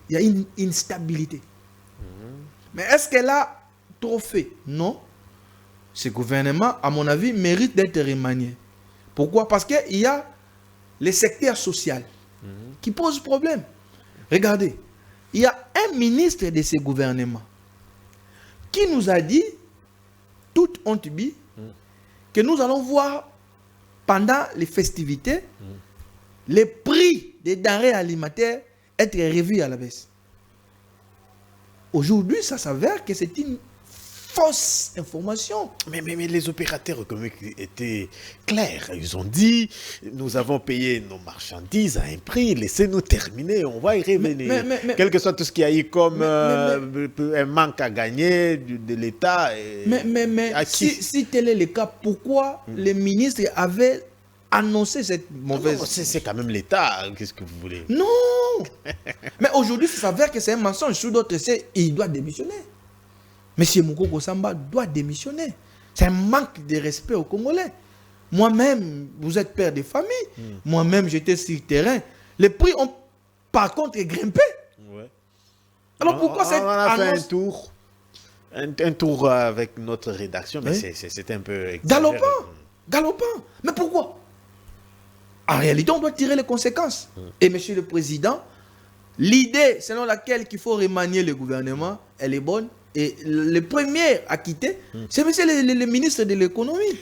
il y a une instabilité. Mais est-ce qu'elle a trop fait? Non. Ce gouvernement, à mon avis, mérite d'être remanié. Pourquoi? Parce qu'il y a les secteurs sociaux qui posent problème. Regardez, il y a un ministre de ce gouvernement qui nous a dit, toute honte bi, que nous allons voir pendant les festivités les prix des denrées alimentaires être revus à la baisse. Aujourd'hui, ça s'avère que c'est une fausses informations. Mais les opérateurs économiques étaient clairs. Ils ont dit, nous avons payé nos marchandises à un prix, laissez-nous terminer, on va y revenir. Quel que soit tout ce qu'il y a eu comme un manque à gagner de l'État. Mais si tel est le cas, pourquoi les ministres avaient annoncé cette mauvaise... C'est quand même l'État, qu'est-ce que vous voulez? Non. Mais aujourd'hui, il s'avère que c'est un mensonge. Sous d'autres, il doit démissionner. Monsieur Moukoko Samba doit démissionner. C'est un manque de respect aux Congolais. Moi-même, vous êtes père de famille. Moi-même, j'étais sur le terrain. Les prix ont par contre grimpé. Ouais. Alors pourquoi cette annonce... On a fait un tour avec notre rédaction, mais c'était un peu... Galopant. Mais pourquoi? En réalité, on doit tirer les conséquences. Et monsieur le Président, l'idée selon laquelle il faut remanier le gouvernement, elle est bonne. Et le premier à quitter, c'est monsieur le ministre de l'économie.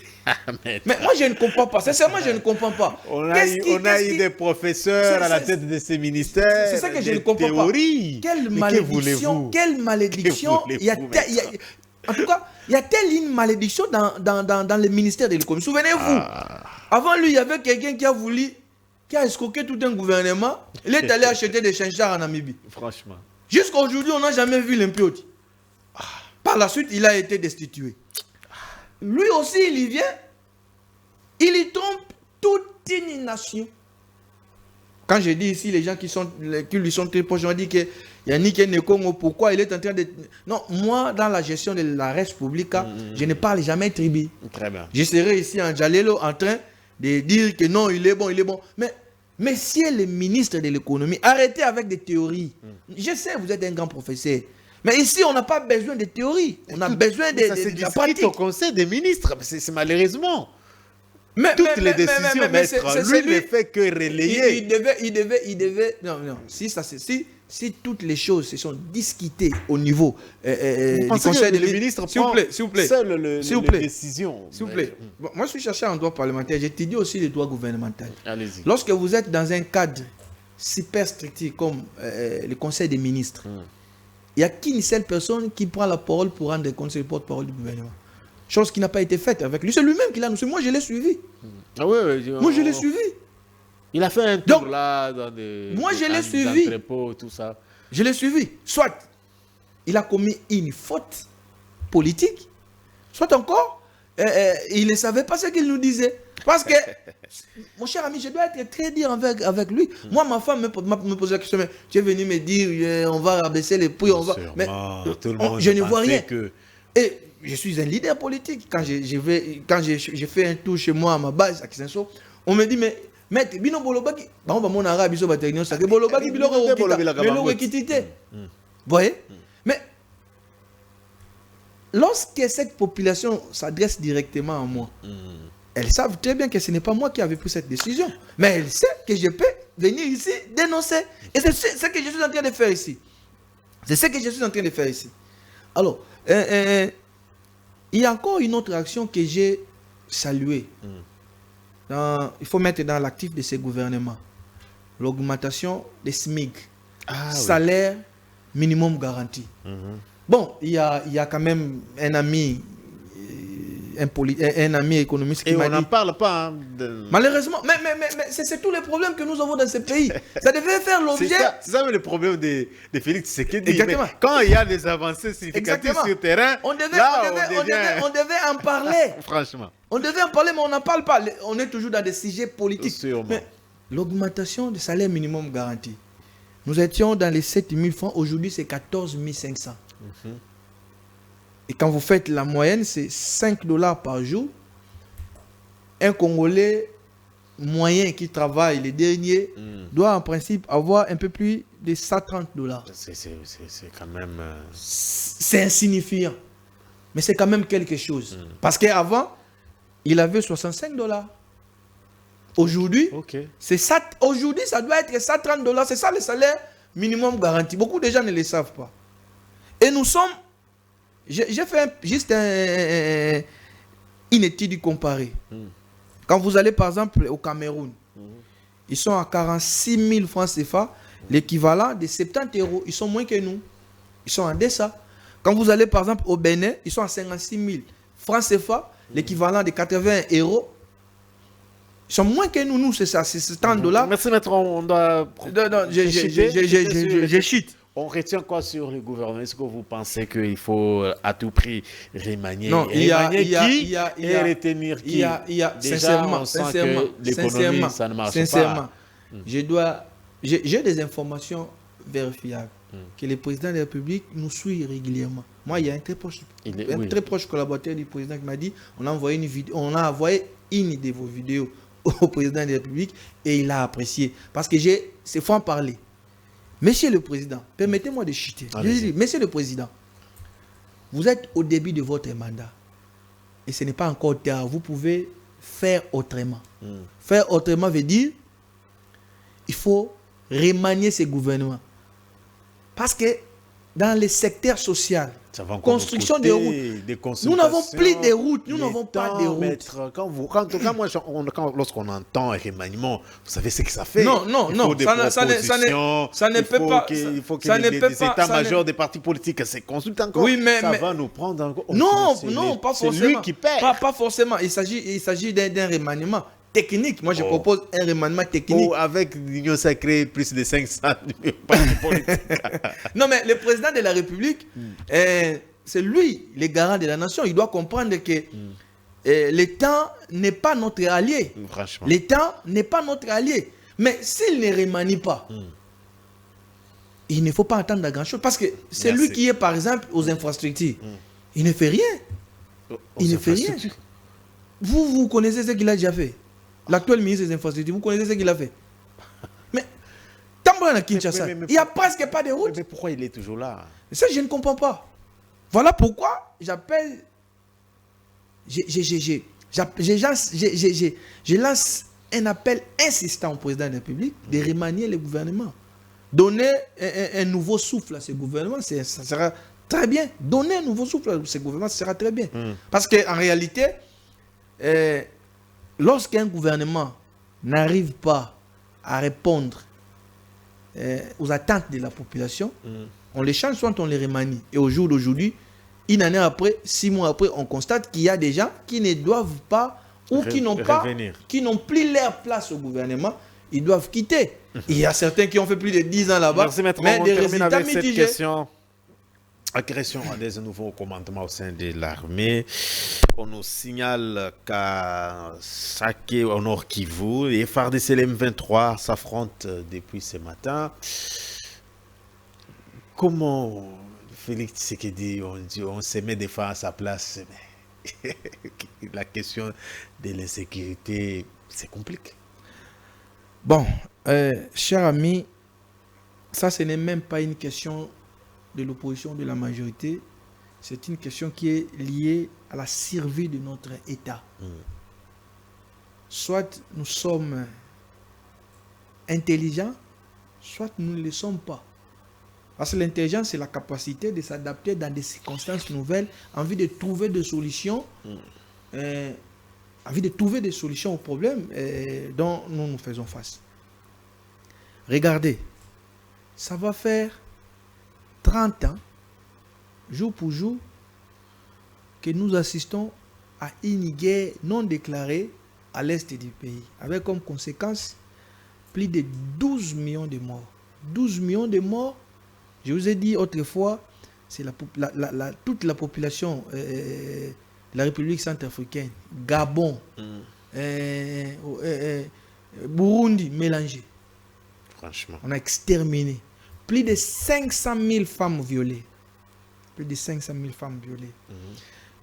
Mais moi, je ne comprends pas. Sincèrement, je ne comprends pas. On a eu des professeurs à la tête de ces ministères. C'est ça que je ne comprends pas. Quelle malédiction, en tout cas, il y a telle une malédiction dans le ministère de l'économie. Souvenez-vous, avant lui, il y avait quelqu'un qui a escroqué tout un gouvernement. Il est allé acheter des chinchards en Namibie. Franchement. Jusqu'à aujourd'hui, on n'a jamais vu l'impioti. Par la suite, il a été destitué. Lui aussi, il y vient. Il y trompe toute une nation. Quand je dis ici, les gens qui lui sont très proches, on dit qu'il y a Niké Nekongo, pourquoi il est en train de... Non, moi, dans la gestion de la res publica, je ne parle jamais tribu. Très bien. Je serai ici en Jalelo en train de dire que non, il est bon. Mais messieurs les ministres de l'économie, arrêtez avec des théories. Je sais, vous êtes un grand professeur. Mais ici, on n'a pas besoin de théorie. On a besoin de la pratique. C'est au Conseil des ministres. C'est malheureusement. Toutes les décisions, maître, lui ne fait que relayer. Il devait... Non. Si toutes les choses se sont discutées au niveau du Conseil des ministres... S'il vous plaît. Seule les décisions. S'il vous plaît. Bon, moi, je suis chercheur en droit parlementaire. J'étudie aussi le droit gouvernemental. Allez-y. Lorsque vous êtes dans un cadre super strict comme le Conseil des ministres, il n'y a qu'une seule personne qui prend la parole pour rendre compte, c'est le porte-parole du gouvernement. Chose qui n'a pas été faite avec lui. C'est lui-même qui l'a annoncé. Moi, je l'ai suivi. Ah oui, moi, je l'ai suivi. Il a fait un tour là dans des entrepôts, tout ça. Je l'ai suivi. Soit il a commis une faute politique, soit encore, il ne savait pas ce qu'il nous disait. Parce que, mon cher ami, je dois être très dur avec lui. Moi, ma femme me posait la question, mais tu es venu me dire, on va rabaisser les prix, on va... Mais je ne vois rien. Et je suis un leader politique. Quand j'ai fait un tour chez moi à ma base, à Kisenso, on me dit, mais maître, bino bolobaki, on va mon arabe, biso bategno, ça que bolobaki, vous voyez? Mais lorsque cette population s'adresse directement à moi, elles savent très bien que ce n'est pas moi qui avais pris cette décision. Mais elles savent que je peux venir ici dénoncer. Et c'est ce que je suis en train de faire ici. C'est ce que je suis en train de faire ici. Alors, il y a encore une autre action que j'ai saluée. Il faut mettre dans l'actif de ces gouvernements. L'augmentation des SMIC. Salaire minimum garanti. Bon, il y a quand même un ami... Un ami économiste qui m'a dit... Et on n'en parle pas. Malheureusement, mais c'est tous les problèmes que nous avons dans ce pays. Ça devait faire l'objet... C'est ça le problème de Félix Tshisekedi. Exactement. Quand il y a des avancées significatives sur le terrain, on devait en parler. Franchement. On devait en parler, mais on n'en parle pas. On est toujours dans des sujets politiques. Sûrement. L'augmentation du salaire minimum garanti. Nous étions dans les 7 000 francs. Aujourd'hui, c'est 14 500. Et quand vous faites la moyenne, c'est 5 $ par jour. Un Congolais moyen qui travaille, les derniers, doit en principe avoir un peu plus de 130 $. C'est quand même... C'est insignifiant. Mais c'est quand même quelque chose. Parce qu'avant, il avait 65 $. Aujourd'hui, aujourd'hui, ça doit être 130 $. C'est ça le salaire minimum garanti. Beaucoup de gens ne le savent pas. Et nous sommes... J'ai fait juste une étude comparée. Quand vous allez par exemple au Cameroun, ils sont à 46 000 francs CFA, l'équivalent de 70 €. Ils sont moins que nous. Ils sont en deçà. Quand vous allez par exemple au Bénin, ils sont à 56 000 francs CFA, l'équivalent de 80 euros. Ils sont moins que nous. Nous, c'est ça, c'est $30. Merci, maître. On doit. Non, j'ai chute. On retient quoi sur le gouvernement? Est-ce que vous pensez qu'il faut à tout prix remanier? Non, et retenir qui? Sincèrement, l'économie, ça ne marche pas. J'ai des informations vérifiables que le président de la République nous suit régulièrement. Moi, il y a un très proche collaborateur du président qui m'a dit on a envoyé une de vos vidéos au président de la République et il a apprécié. Parce que c'est faut en parler. Monsieur le Président, permettez-moi de chuter. Monsieur le Président, vous êtes au début de votre mandat et ce n'est pas encore tard. Vous pouvez faire autrement. Faire autrement veut dire il faut remanier ce gouvernement. Parce que dans les secteurs sociaux, construction de routes, nous n'avons plus de routes, nous n'avons pas de routes. Lorsqu'on entend un remaniement, vous savez ce que ça fait. Non, ça ne peut pas. Il faut que les états-majors des partis politiques se consultent encore. Oui, mais ça va nous prendre encore. Non, pas forcément. C'est lui qui paie. Pas forcément. Il s'agit d'un remaniement technique. Moi, je propose un remaniement technique. Avec l'Union sacrée, plus de 500 partis politiques. Non, mais le président de la République, c'est lui, le garant de la nation. Il doit comprendre que l'État n'est pas notre allié. L'État n'est pas notre allié. Mais s'il ne remanie pas, il ne faut pas attendre grand-chose. Parce que c'est lui qui est, par exemple, aux infrastructures. Il ne fait rien. Il ne fait rien. Vous connaissez ce qu'il a déjà fait. L'actuel ministre des Infrastructures, vous connaissez ce qu'il a fait. Mais, Tambourin à Kinshasa, il n'y a presque pas de route. Mais pourquoi il est toujours là? Ça, je ne comprends pas. Voilà pourquoi j'appelle... Je lance un appel insistant au président de la République de remanier le gouvernement. Donner un nouveau souffle à ce gouvernement, ça sera très bien. Donner un nouveau souffle à ce gouvernement, ça sera très bien. Parce qu'en réalité... lorsqu'un gouvernement n'arrive pas à répondre aux attentes de la population, on les change, soit on les remanie. Et au jour d'aujourd'hui, une année après, 6 mois après, on constate qu'il y a des gens qui ne doivent pas ou qui n'ont plus leur place au gouvernement. Ils doivent quitter. Il y a certains qui ont fait plus de 10 ans là-bas, mais des résultats mitigés. Agression à des nouveaux commandements au sein de l'armée. On nous signale qu'à Saké, au Nord Kivu, les FARDC et M23 s'affrontent depuis ce matin. Comment Félix Tshisekedi, on se met des fois à sa place, mais la question de l'insécurité, c'est compliqué. Bon, cher ami, ça ce n'est même pas une question de l'opposition, de la majorité, c'est une question qui est liée à la survie de notre État. Soit nous sommes intelligents, soit nous ne le sommes pas. Parce que l'intelligence, c'est la capacité de s'adapter dans des circonstances nouvelles, en vue de trouver des solutions, aux problèmes dont nous faisons face. Regardez, ça va faire 30 ans, jour pour jour, que nous assistons à une guerre non déclarée à l'est du pays, avec comme conséquence plus de 12 millions de morts. 12 millions de morts, je vous ai dit autrefois, c'est toute la population de la République centrafricaine, Gabon, Burundi mélangés. Franchement. On a exterminé. Plus de 500 000 femmes violées. Plus de 500 000 femmes violées.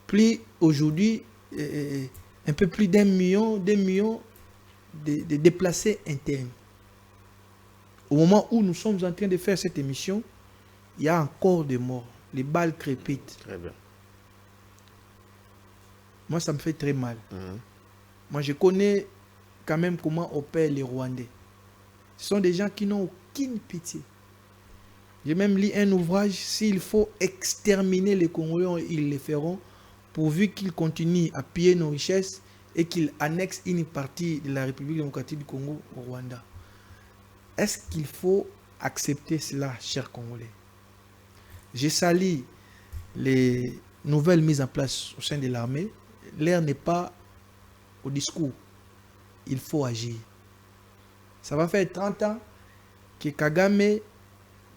Plus aujourd'hui, un peu plus d'1 million, de déplacés internes. Au moment où nous sommes en train de faire cette émission, il y a encore des morts. Les balles crépitent. Très bien. Moi, ça me fait très mal. Moi, je connais quand même comment opèrent les Rwandais. Ce sont des gens qui n'ont aucune pitié. J'ai même lu un ouvrage, s'il faut exterminer les Congolais, ils le feront, pourvu qu'ils continuent à piller nos richesses et qu'ils annexent une partie de la République démocratique du Congo au Rwanda. Est-ce qu'il faut accepter cela, chers Congolais? Je salue les nouvelles mises en place au sein de l'armée, l'air n'est pas au discours. Il faut agir. Ça va faire 30 ans que Kagame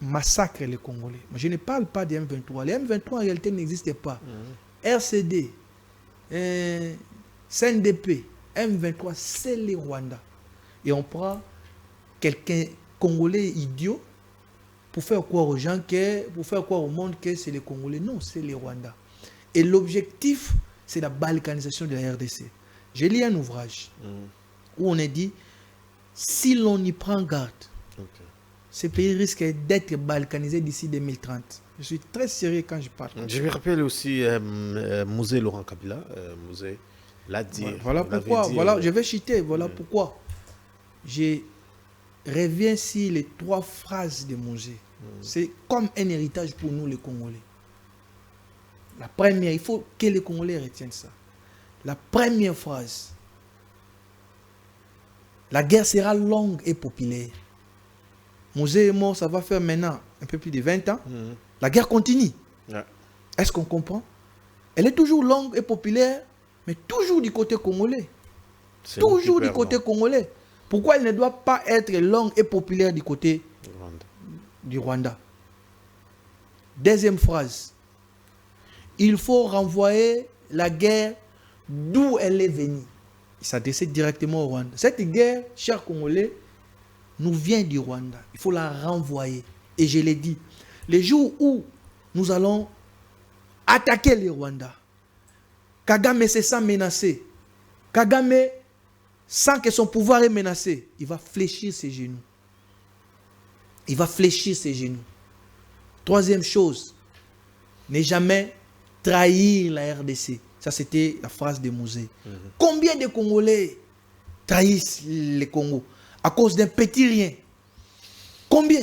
massacre les Congolais. Mais je ne parle pas des M23. Les M23 en réalité n'existaient pas. RCD, CNDP, M23, c'est les Rwandais. Et on prend quelqu'un Congolais idiot pour faire croire aux gens pour faire croire au monde que c'est les Congolais. Non, c'est les Rwandais. Et l'objectif, c'est la balkanisation de la RDC. J'ai lu un ouvrage où on a dit, si l'on y prend garde, ce pays risque d'être balkanisé d'ici 2030. Je suis très sérieux quand je parle. Je me rappelle aussi Musée Laurent Kabila. Musée l'a dit. Voilà pourquoi. Je vais citer. Voilà pourquoi. Je reviens sur les 3 phrases de Musée. C'est comme un héritage pour nous les Congolais. La première, il faut que les Congolais retiennent ça. La première phrase. La guerre sera longue et populaire. Musée est mort, ça va faire maintenant un peu plus de 20 ans. La guerre continue. Est-ce qu'on comprend? Elle est toujours longue et populaire, mais toujours du côté congolais. Toujours du côté congolais. Pourquoi elle ne doit pas être longue et populaire du côté du Rwanda? Deuxième phrase. Il faut renvoyer la guerre d'où elle est venue. Il s'adressait directement au Rwanda. Cette guerre, chers Congolais, nous vient du Rwanda. Il faut la renvoyer. Et je l'ai dit, les jours où nous allons attaquer les Rwandais, Kagame se sent menacé. Kagame sent que son pouvoir est menacé. Il va fléchir ses genoux. Il va fléchir ses genoux. Troisième chose, ne jamais trahir la RDC. Ça, c'était la phrase de Musée. Combien de Congolais trahissent le Congo à cause d'un petit rien? Combien?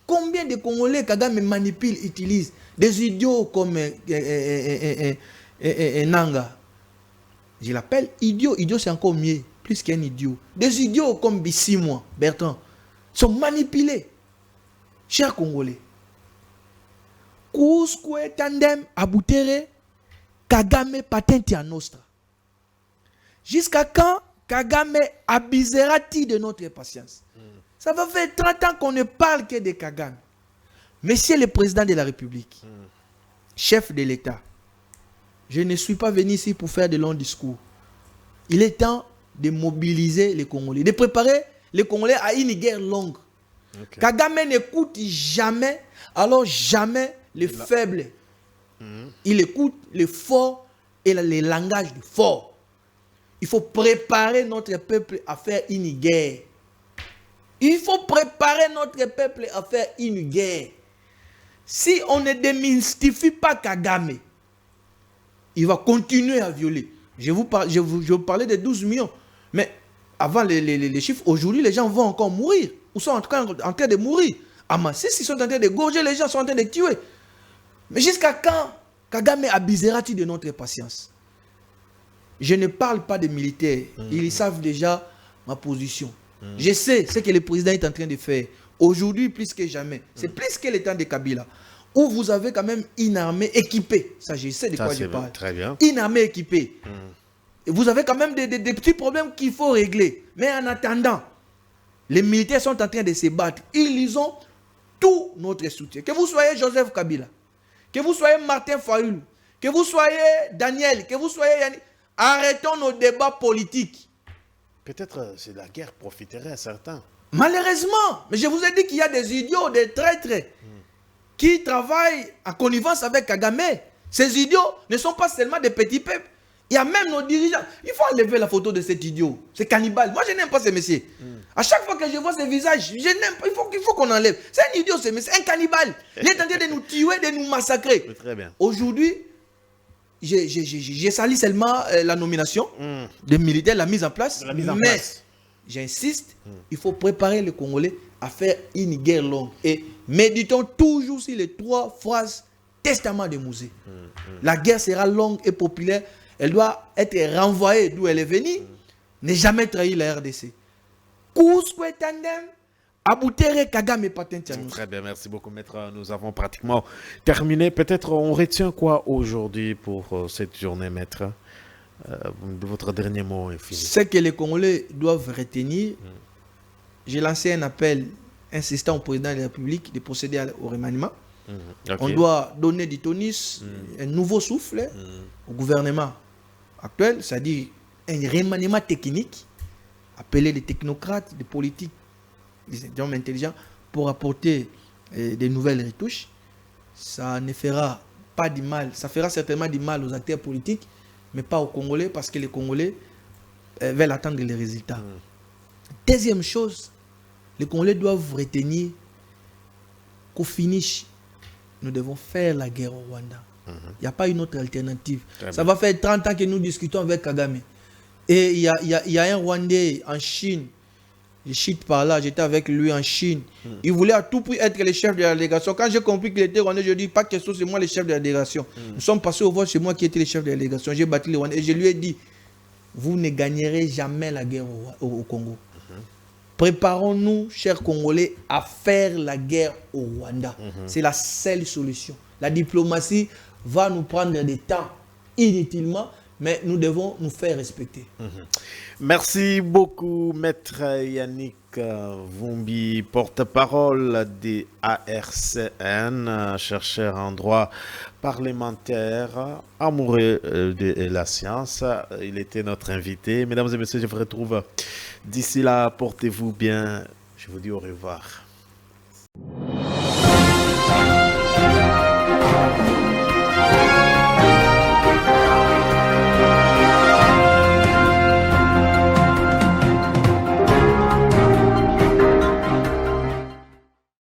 Combien de Congolais Kagame manipule, utilise des idiots comme Nanga? Je l'appelle idiot. Idiot, c'est encore mieux, plus qu'un idiot. Des idiots comme Bissimwa, Bertrand, sont manipulés. Chers Congolais, Kouskoué tandem aboutere, Kagame patenti à nostra. Jusqu'à quand Kagame abusera-t-il de notre patience? Ça va faire 30 ans qu'on ne parle que de Kagame. Monsieur le président de la République, chef de l'État, je ne suis pas venu ici pour faire de longs discours. Il est temps de mobiliser les Congolais, de préparer les Congolais à une guerre longue. Kagame n'écoute jamais, alors jamais les faibles. Il écoute les forts et les langages du fort. Il faut préparer notre peuple à faire une guerre. Il faut préparer notre peuple à faire une guerre. Si on ne démystifie pas Kagame, il va continuer à violer. Je vous parlais de 12 millions. Mais avant les chiffres, aujourd'hui, les gens vont encore mourir. Ou sont en train de mourir. À Massis, ils sont en train de gorger, les gens sont en train de tuer. Mais jusqu'à quand Kagame abusera-t-il de notre patience? Je ne parle pas des militaires. Ils savent déjà ma position. Je sais ce que le président est en train de faire. Aujourd'hui, plus que jamais. C'est plus que le temps de Kabila. Où vous avez quand même une armée équipée. Ça, je sais de quoi je parle. Très bien. Une armée équipée. Et vous avez quand même des petits problèmes qu'il faut régler. Mais en attendant, les militaires sont en train de se battre. Ils ont tout notre soutien. Que vous soyez Joseph Kabila, que vous soyez Martin Fayulu, que vous soyez Daniel, que vous soyez Yannick, arrêtons nos débats politiques. Peut-être c'est la guerre profiterait à certains. Malheureusement, mais je vous ai dit qu'il y a des idiots, des traîtres qui travaillent en connivence avec Kagame. Ces idiots ne sont pas seulement des petits peuples. Il y a même nos dirigeants. Il faut enlever la photo de cet idiot. C'est cannibale. Moi, je n'aime pas ces messieurs. À chaque fois que je vois ces visages, je n'aime pas. Il faut qu'on enlève. C'est un idiot, c'est un cannibale. Il est en train de nous tuer, de nous massacrer. Très bien. Aujourd'hui, j'ai sali seulement la nomination des militaires, la mise en place. Mais j'insiste, il faut préparer les Congolais à faire une guerre longue. Et méditons toujours sur les 3 phrases testament de Musée. La guerre sera longue et populaire. Elle doit être renvoyée d'où elle est venue. Ne jamais trahir la RDC. Kouskoué tandem Aboutere Kagame Patentianus. Très bien, merci beaucoup, maître. Nous avons pratiquement terminé. Peut-être on retient quoi aujourd'hui pour cette journée, maître? Votre dernier mot est fini. Ce que les Congolais doivent retenir, j'ai lancé un appel insistant au président de la République de procéder au remaniement. Okay. On doit donner du tonus, un nouveau souffle au gouvernement actuel, c'est-à-dire un remaniement technique, appeler des technocrates, des politiques, des hommes intelligents pour apporter des nouvelles retouches. Ça ne fera pas du mal, ça fera certainement du mal aux acteurs politiques, mais pas aux Congolais, parce que les Congolais veulent attendre les résultats. Deuxième chose, les Congolais doivent retenir qu'au finish, nous devons faire la guerre au Rwanda. Il n'y a pas une autre alternative. Ça va faire 30 ans que nous discutons avec Kagame. Et il y a un Rwandais en Chine, je chute par là, j'étais avec lui en Chine. Il voulait à tout prix être le chef de la délégation. Quand j'ai compris qu'il était Rwandais, je dis pas question, c'est moi le chef de la délégation. Nous sommes passés au vote, c'est moi qui étais le chef de la délégation. J'ai battu les Rwandais et je lui ai dit, vous ne gagnerez jamais la guerre au Congo. Préparons-nous, chers Congolais, à faire la guerre au Rwanda. C'est la seule solution. La diplomatie va nous prendre des temps inutilement, mais nous devons nous faire respecter. Merci beaucoup, maître Yannick Vumbi, porte-parole des ARCN, chercheur en droit parlementaire, amoureux de la science. Il était notre invité. Mesdames et messieurs, je vous retrouve d'ici là. Portez-vous bien. Je vous dis au revoir.